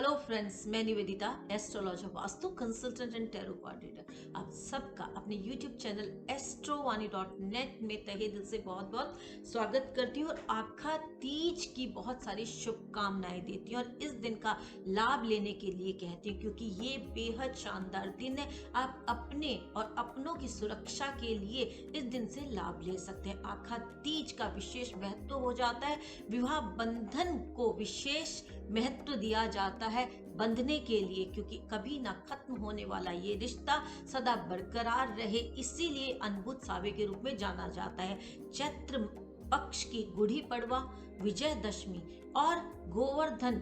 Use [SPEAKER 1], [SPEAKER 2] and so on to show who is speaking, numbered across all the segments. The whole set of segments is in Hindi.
[SPEAKER 1] हेलो फ्रेंड्स, मैं Nivedita, astrologer, vastu consultant and tarot card reader. आप सबका अपने यूट्यूब चैनल एस्ट्रोवाणी.नेट में तहे दिल से बहुत बहुत स्वागत करती हूँ और आखा तीज की बहुत सारी शुभकामनाएं देती हूँ और इस दिन का लाभ लेने के लिए कहती हूँ, क्योंकि ये बेहद शानदार दिन है। आप अपने और अपनों की सुरक्षा के लिए इस दिन से लाभ ले सकते हैं। आखा तीज का विशेष महत्व हो जाता है। विवाह बंधन को विशेष महत्व दिया जाता है बंधने के लिए, क्योंकि कभी ना खत्म होने वाला ये रिश्ता सदा बरकरार रहे, इसीलिए अनबुध सावे के रूप में जाना जाता है। चैत्र पक्ष की गुड़ी पड़वा, विजयदशमी और गोवर्धन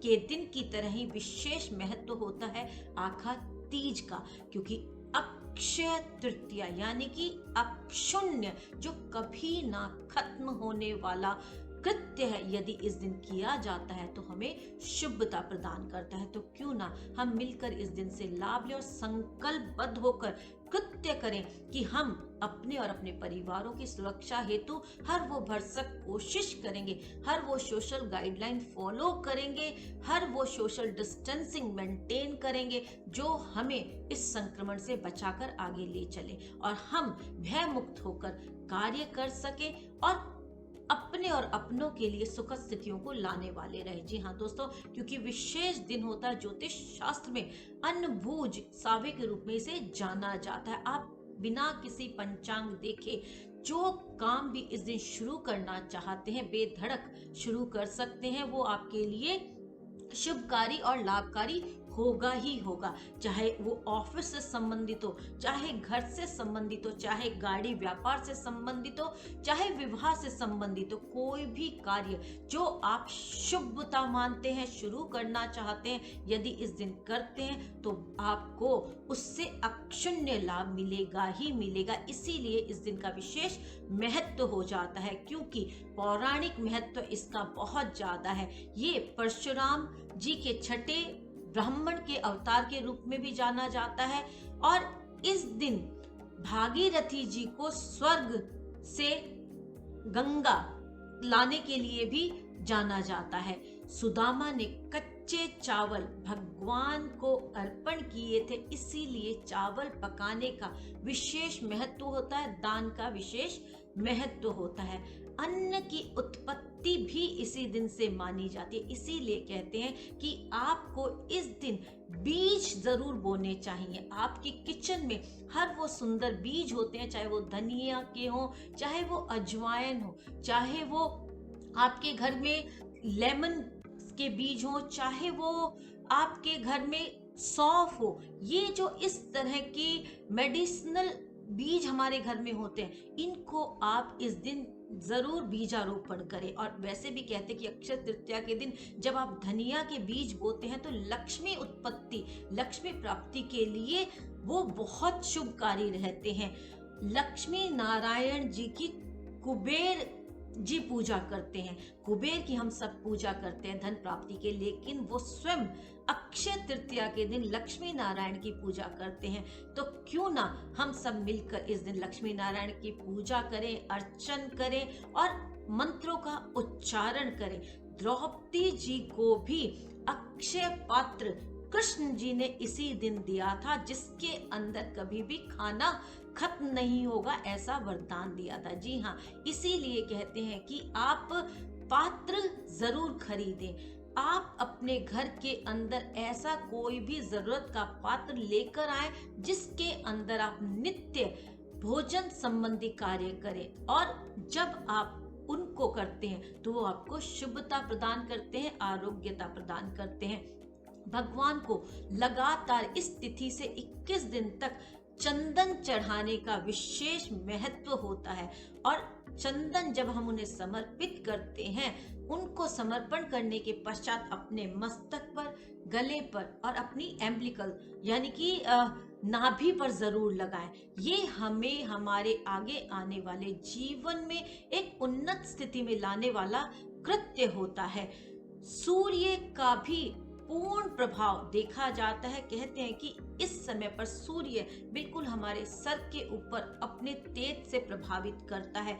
[SPEAKER 1] के दिन की तरह ही विशेष महत्व होता है आखा तीज का, क्योंकि अक्षय तृतीया यानी कि अक्षुण्य जो कभी ना खत्म होने वाला कृत्य है, यदि इस दिन किया जाता है तो हमें शुभता प्रदान करता है। तो क्यों ना हम मिलकर इस दिन से लाभ लें और संकल्पबद्ध होकर कृत्य करें कि हम अपने और अपने परिवारों की सुरक्षा हेतु हर वो भरसक कोशिश करेंगे, हर वो सोशल गाइडलाइन फॉलो करेंगे, हर वो सोशल डिस्टेंसिंग मेंटेन करेंगे जो हमें इस संक्रमण से बचाकर आगे ले चले और हम भय मुक्त होकर कार्य कर सके और अपने और अपनों के लिए सुखद स्थितियों को लाने वाले रहे। जी हाँ दोस्तों, क्योंकि विशेष दिन होता है, ज्योतिष शास्त्र में अनबूझ सावे के रूप में इसे जाना जाता है। आप बिना किसी पंचांग देखे जो काम भी इस दिन शुरू करना चाहते हैं बेधड़क शुरू कर सकते हैं। वो आपके लिए शुभकारी और लाभकारी होगा ही होगा, चाहे वो ऑफिस से संबंधित हो, चाहे घर से संबंधित हो, चाहे गाड़ी व्यापार से संबंधित हो, चाहे विवाह से संबंधित हो। कोई भी कार्य जो आप शुभता मानते हैं, शुरू करना चाहते हैं, यदि इस दिन करते हैं तो आपको उससे अक्षुण्य लाभ मिलेगा ही मिलेगा। इसीलिए इस दिन का विशेष महत्व हो जाता है, क्योंकि पौराणिक महत्व इसका बहुत ज्यादा है। ये परशुराम जी के छठे ब्राह्मण के अवतार के रूप में भी जाना जाता है और इस दिन भागीरथी जी को स्वर्ग से गंगा लाने के लिए भी जाना जाता है। सुदामा ने कच्चे चावल भगवान को अर्पण किए थे, इसीलिए चावल पकाने का विशेष महत्व होता है, दान का विशेष महत्व होता है। अन्न की उत्पत्ति भी इसी दिन से मानी जाती है, इसीलिए कहते हैं कि आपको इस दिन बीज जरूर बोने चाहिए। आपकी किचन में हर वो सुंदर बीज होते हैं, चाहे वो धनिया के हो, चाहे वो अजवाइन हो, चाहे वो आपके घर में लेमन के बीज हो, चाहे वो आपके घर में सौंफ हो। ये जो इस तरह की मेडिसिनल बीज हमारे घर में होते हैं, इनको आप इस दिन जरूर बीजारोपण करें। और वैसे भी कहते हैं कि अक्षय तृतीया के दिन जब आप धनिया के बीज बोते हैं तो लक्ष्मी उत्पत्ति, लक्ष्मी प्राप्ति के लिए वो बहुत शुभकारी रहते हैं। लक्ष्मी नारायण जी की कुबेर जी पूजा करते हैं, कुबेर की हम सब पूजा करते हैं धन प्राप्ति के, लेकिन वो स्वयं अक्षय तृतीया के दिन लक्ष्मी नारायण की पूजा करते हैं। तो क्यों ना हम सब मिलकर इस दिन लक्ष्मी नारायण की पूजा करें, अर्चन करें और मंत्रों का उच्चारण करें। द्रौपदी जी को भी अक्षय पात्र कृष्ण जी ने इसी दिन दिया था, जिसके अंदर कभी भी खाना खत्म नहीं होगा, ऐसा वरदान दिया था। जी हाँ, इसीलिए कहते हैं कि आप पात्र जरूर खरीदें। आप अपने घर के अंदर ऐसा कोई भी जरूरत का पात्र लेकर आए जिसके अंदर आप नित्य भोजन संबंधी कार्य करें, और जब आप उनको करते हैं तो वो आपको शुभता प्रदान करते हैं, आरोग्यता प्रदान करते हैं। भगवान को लगातार इस तिथि से 21 दिन तक चंदन चढ़ाने का विशेष महत्व होता है और चंदन जब हम उन्हें समर्पित करते हैं, उनको समर्पण करने के पश्चात अपने मस्तक पर, गले पर और अपनी एम्ब्लिकल यानी कि नाभि पर जरूर लगाएं। ये हमें हमारे आगे आने वाले जीवन में एक उन्नत स्थिति में लाने वाला कृत्य होता है। सूर्य का भी पूर्ण प्रभाव देखा जाता है। कहते हैं कि इस समय पर सूर्य बिल्कुल हमारे सर के ऊपर अपने तेज से प्रभावित करता है।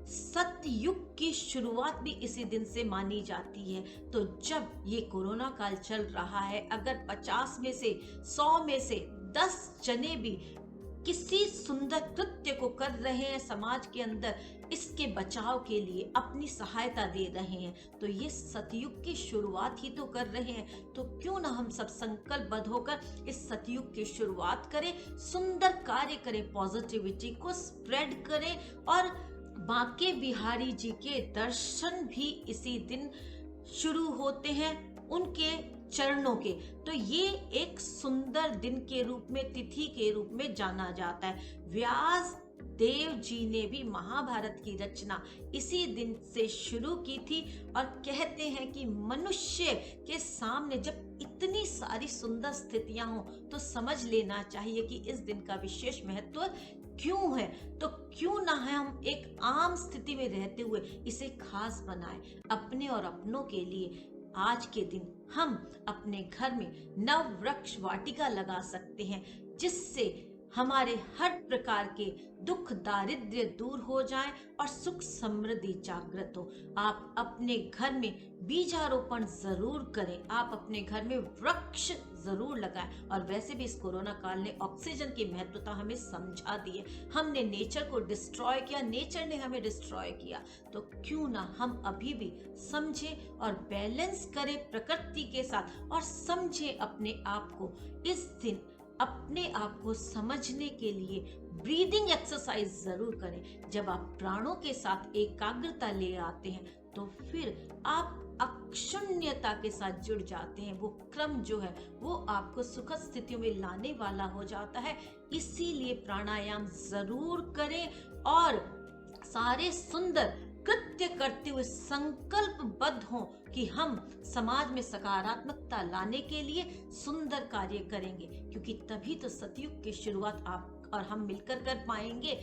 [SPEAKER 1] सतयुग की शुरुआत भी इसी दिन से मानी जाती है। तो जब ये कोरोना काल चल रहा है, अगर 50 में से 100 में से 10 जने भी किसी सुंदर कृत्य को कर रहे हैं समाज के अंदर, इसके बचाव के लिए अपनी सहायता दे रहे हैं, तो ये सतयुग की शुरुआत ही तो कर रहे हैं। तो क्यों ना हम सब संकल्पबद्ध होकर इस सतयुग की शुरुआत करें, सुंदर कार्य करें, पॉजिटिविटी को स्प्रेड करें। और बांके बिहारी जी के दर्शन भी इसी दिन शुरू होते हैं, उनके चरणों के। तो ये एक सुंदर दिन के रूप में, तिथि के रूप में जाना जाता है। व्यास देव जी ने भी महाभारत की रचना इसी दिन से शुरू की थी, और कहते हैं कि मनुष्य के सामने जब इतनी सारी सुंदर स्थितियां हो तो समझ लेना चाहिए कि इस दिन का विशेष महत्व क्यों है। तो क्यों ना हम एक आम स्थिति में रहते हुए इसे खास बनाएं अपने और अपनों के लिए। आज के दिन हम अपने घर में नव वृक्ष वाटिका लगा सकते हैं, जिससे हमारे हर प्रकार के दुख दारिद्र्य दूर हो जाएं और सुख समृद्धि जागृत हो। आप अपने घर में बीजारोपण जरूर करें, आप अपने घर में वृक्ष जरूर लगाएं। और वैसे भी इस कोरोना काल ने ऑक्सीजन की महत्वता हमें समझा दी है। हमने नेचर को डिस्ट्रॉय किया, नेचर ने हमें डिस्ट्रॉय किया, तो क्यों ना हम अभी भी समझें और बैलेंस करें प्रकृति के साथ, और समझें अपने आप को। इस दिन अपने आप को समझने के लिए ब्रीदिंग एक्सरसाइज जरूर करें। जब आप प्राणों के साथ एकाग्रता ले आते हैं तो फिर आप अक्षुण्यता के साथ जुड़ जाते हैं। वो क्रम जो है वो आपको सुखद स्थितियों में लाने वाला हो जाता है। इसीलिए प्राणायाम जरूर करें और सारे सुंदर कृत्य करते हुए संकल्पबद्ध हों कि हम समाज में सकारात्मकता लाने के लिए सुंदर कार्य करेंगे, क्योंकि तभी तो सतयुग की शुरुआत आप और हम मिलकर कर पाएंगे।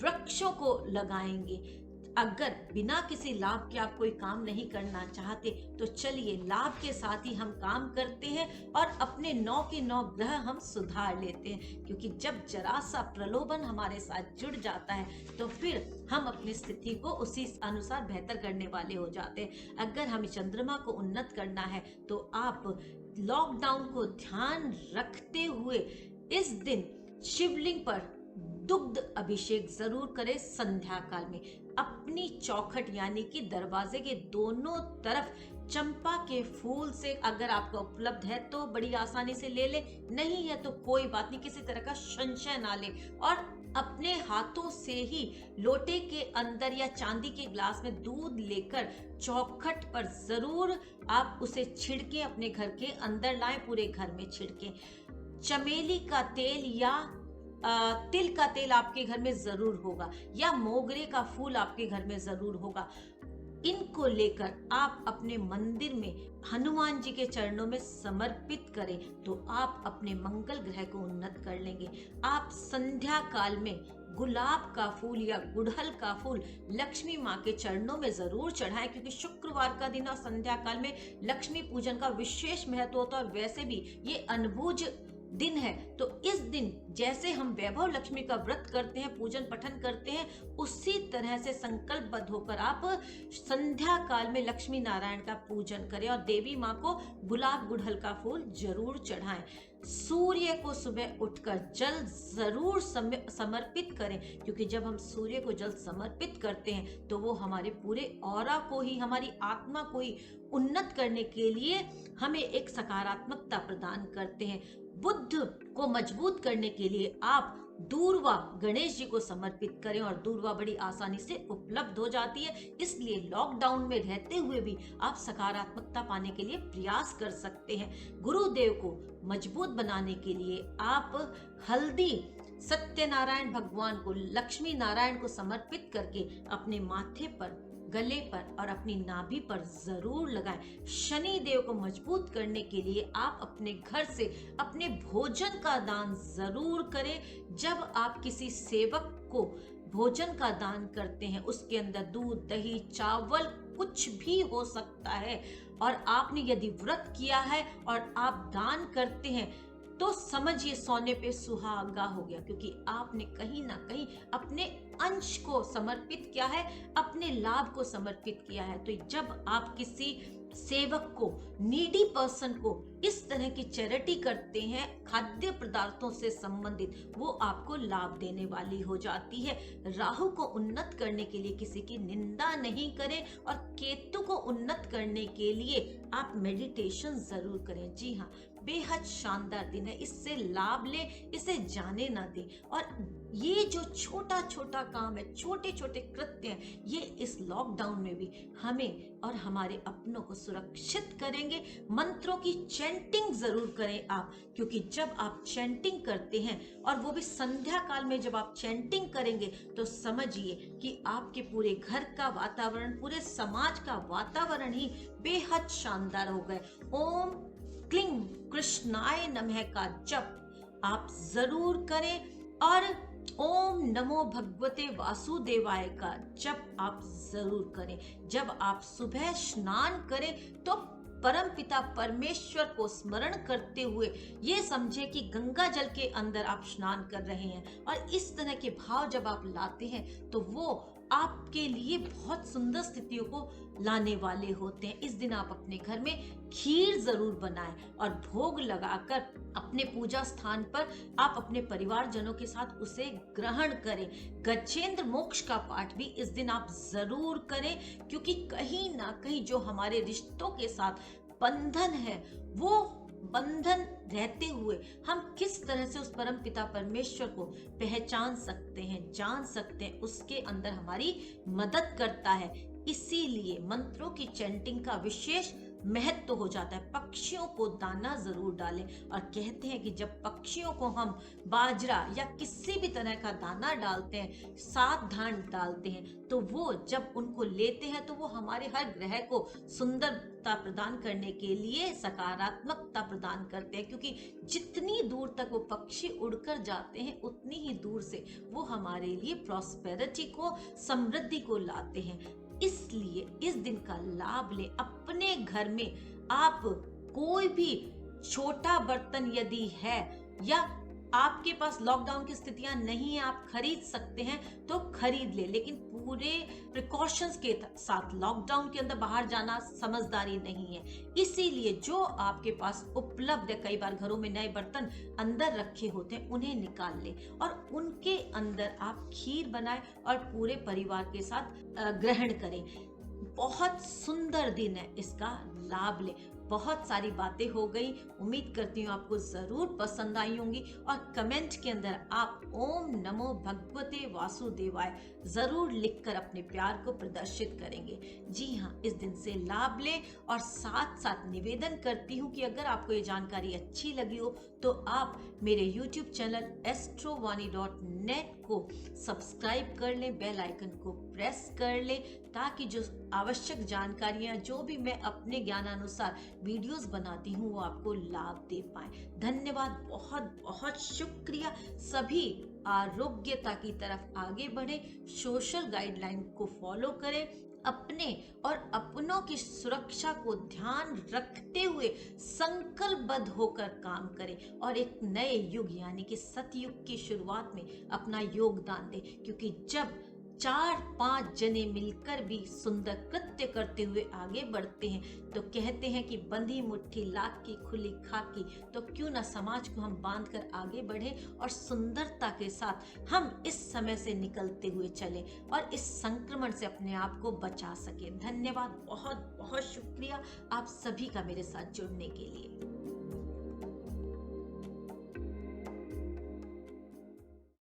[SPEAKER 1] वृक्षों को लगाएंगे। अगर बिना किसी लाभ के आप कोई काम नहीं करना चाहते तो चलिए लाभ के साथ ही हम काम करते हैं और अपने 9 के 9 ग्रह हम सुधार लेते हैं, क्योंकि जब जरा सा प्रलोभन हमारे साथ जुड़ जाता है तो फिर हम अपनी स्थिति को उसी अनुसार बेहतर करने वाले हो जाते हैं। अगर हमें चंद्रमा को उन्नत करना है तो आप लॉकडाउन को ध्यान रखते हुए इस दिन शिवलिंग पर दुग्ध अभिषेक जरूर करें। संध्या काल में अपनी चौखट यानी कि दरवाजे के दोनों तरफ चंपा के फूल से अगर आपका उपलब्ध है तो बड़ी आसानी से ले ले, नहीं है तो कोई बात नहीं, किसी तरह का संशय ना ले। और अपने हाथों से ही लोटे के अंदर या चांदी के गिलास में दूध लेकर चौखट पर जरूर आप उसे छिड़के, अपने घर के अंदर लाएं, पूरे घर में छिड़के। चमेली का तेल या तिल का तेल आपके घर में जरूर होगा, या मोगरे का फूल आपके घर में जरूर होगा। इनको लेकर आप अपने मंदिर में हनुमान जी के चरणों में समर्पित करें तो आप अपने मंगल ग्रह को उन्नत कर लेंगे। आप संध्या काल में गुलाब का फूल या गुड़हल का फूल लक्ष्मी माँ के चरणों में जरूर चढ़ाएं, क्योंकि शुक्रवार का दिन और संध्या काल में लक्ष्मी पूजन का विशेष महत्व होता है। और वैसे भी ये अनबूझ दिन है, तो इस दिन जैसे हम वैभव लक्ष्मी का व्रत करते हैं, पूजन पठन करते हैं, उसी तरह से संकल्पबद्ध होकर आप संध्या काल में लक्ष्मी नारायण का पूजन करें और देवी माँ को गुलाब गुड़हल का फूल जरूर चढ़ाएं। सूर्य को सुबह उठकर जल जरूर समर्पित करें, क्योंकि जब हम सूर्य को जल समर्पित करते हैं तो वो हमारे पूरे ऑरा को ही, हमारी आत्मा को ही उन्नत करने के लिए हमें एक सकारात्मकता प्रदान करते हैं। बुद्ध को मजबूत करने के लिए आप दूर्वा गणेश जी को समर्पित करें, और दूर्वा बड़ी आसानी से उपलब्ध हो जाती है। इसलिए लॉकडाउन में रहते हुए भी आप सकारात्मकता पाने के लिए प्रयास कर सकते हैं। गुरुदेव को मजबूत बनाने के लिए आप हल्दी सत्यनारायण भगवान को, लक्ष्मी नारायण को समर्पित करके अपने माथे पर, गले पर और अपनी नाभि पर जरूर लगाएं। शनि देव को मजबूत करने के लिए आप अपने घर से अपने भोजन का दान जरूर करें। जब आप किसी सेवक को भोजन का दान करते हैं, उसके अंदर दूध, दही, चावल कुछ भी हो सकता है, और आपने यदि व्रत किया है और आप दान करते हैं तो समझिए सोने पे सुहागा हो गया, क्योंकि आपने कहीं ना कहीं अपने अंश को समर्पित किया है, अपने लाभ को समर्पित किया है। तो जब आप किसी सेवक को, नीडी पर्सन को इस तरह की चैरिटी करते हैं खाद्य पदार्थों से संबंधित, वो आपको लाभ देने वाली हो जाती है। राहु को उन्नत करने के लिए किसी की निंदा नहीं करें, और केतु को उन्नत करने के लिए आप मेडिटेशन जरूर करें। जी हाँ, बेहद शानदार दिन है, इससे लाभ लें, इसे जाने ना दें। और ये जो छोटा छोटा काम है, छोटे छोटे कृत्य हैं, ये इस लॉकडाउन में भी हमें और हमारे अपनों को सुरक्षित करेंगे। मंत्रों की चैंटिंग जरूर करें आप, क्योंकि जब आप चैंटिंग करते हैं, और वो भी संध्या काल में जब आप चैंटिंग करेंगे, तो समझिए कि आपके पूरे घर का वातावरण, पूरे समाज का वातावरण ही बेहद शानदार हो गए। ओम क्लीं कृष्णाय नमः का जप आप जरूर करें, और ओम नमो भगवते वासुदेवाय का जप आप जरूर करें। जब आप सुबह स्नान करें तो परम पिता परमेश्वर को स्मरण करते हुए ये समझे कि गंगा जल के अंदर आप स्नान कर रहे हैं, और इस तरह के भाव जब आप लाते हैं तो वो आपके लिए बहुत सुंदर स्थितियों को लाने वाले होते हैं। इस दिन आप अपने घर में खीर जरूर बनाएं, और भोग लगाकर अपने पूजा स्थान पर आप अपने परिवारजनों के साथ उसे ग्रहण करें। गजेंद्र मोक्ष का पाठ भी इस दिन आप जरूर करें, क्योंकि कहीं ना कहीं जो हमारे रिश्तों के साथ बंधन है, वो बंधन रहते हुए हम किस तरह से उस परम पिता परमेश्वर को पहचान सकते हैं, जान सकते हैं, उसके अंदर हमारी मदद करता है। इसीलिए मंत्रों की चैंटिंग का विशेष महत्व हो जाता है। पक्षियों को दाना जरूर डालें, और कहते हैं कि जब पक्षियों को हम बाजरा या किसी भी तरह का दाना डालते हैं, सात धान डालते हैं, तो वो जब उनको लेते हैं तो वो हमारे हर ग्रह को सुंदरता प्रदान करने के लिए सकारात्मकता प्रदान करते हैं, क्योंकि जितनी दूर तक वो पक्षी उड़कर जाते हैं, उतनी ही दूर से वो हमारे लिए प्रॉस्पेरिटी को, समृद्धि को लाते हैं। इसलिए इस दिन का लाभ ले। अपने घर में आप कोई भी छोटा बर्तन यदि है, या आपके पास लॉकडाउन की स्थितियां नहीं है, आप खरीद सकते हैं तो खरीद ले, लेकिन पूरे प्रिकॉशंस के साथ। लॉकडाउन के अंदर बाहर जाना समझदारी नहीं है, इसीलिए जो आपके पास उपलब्ध है, कई बार घरों में नए बर्तन अंदर रखे होते हैं, उन्हें निकाल ले, और उनके अंदर आप खीर बनाएं और पूरे परिवार के साथ ग्रहण करें। बहुत सुंदर दिन है, इसका लाभ ले। बहुत सारी बातें हो गई, उम्मीद करती हूँ आपको जरूर पसंद आई होंगी, और कमेंट के अंदर आप ओम नमो भगवते वासुदेवाय जरूर लिखकर अपने प्यार को प्रदर्शित करेंगे। जी हाँ, इस दिन से लाभ लें, और साथ साथ निवेदन करती हूँ कि अगर आपको ये जानकारी अच्छी लगी हो तो आप मेरे YouTube चैनल astrovani.net को सब्सक्राइब कर लें, बेल आइकन को प्रेस कर लें, ताकि जो आवश्यक जानकारियां, जो भी मैं अपने ज्ञानानुसार वीडियोस बनाती हूँ, वो आपको लाभ दे पाए। धन्यवाद, बहुत बहुत शुक्रिया। सभी आरोग्यता की तरफ आगे बढ़े, सोशल गाइडलाइन को फॉलो करें, अपने और अपनों की सुरक्षा को ध्यान रखते हुए संकल्पबद्ध होकर काम करें, और एक नए युग यानी कि सतयुग की शुरुआत में अपना योगदान दें। क्योंकि जब 4-5 जने मिलकर भी सुंदर कृत्य करते हुए आगे बढ़ते हैं, तो कहते हैं कि बंधी मुट्ठी लाख की खुली खाकी। तो क्यों ना समाज को हम बांध कर आगे बढ़े, और सुंदरता के साथ हम इस समय से निकलते हुए चलें, और इस संक्रमण से अपने आप को बचा सके। धन्यवाद, बहुत बहुत शुक्रिया आप सभी का मेरे साथ जुड़ने के लिए।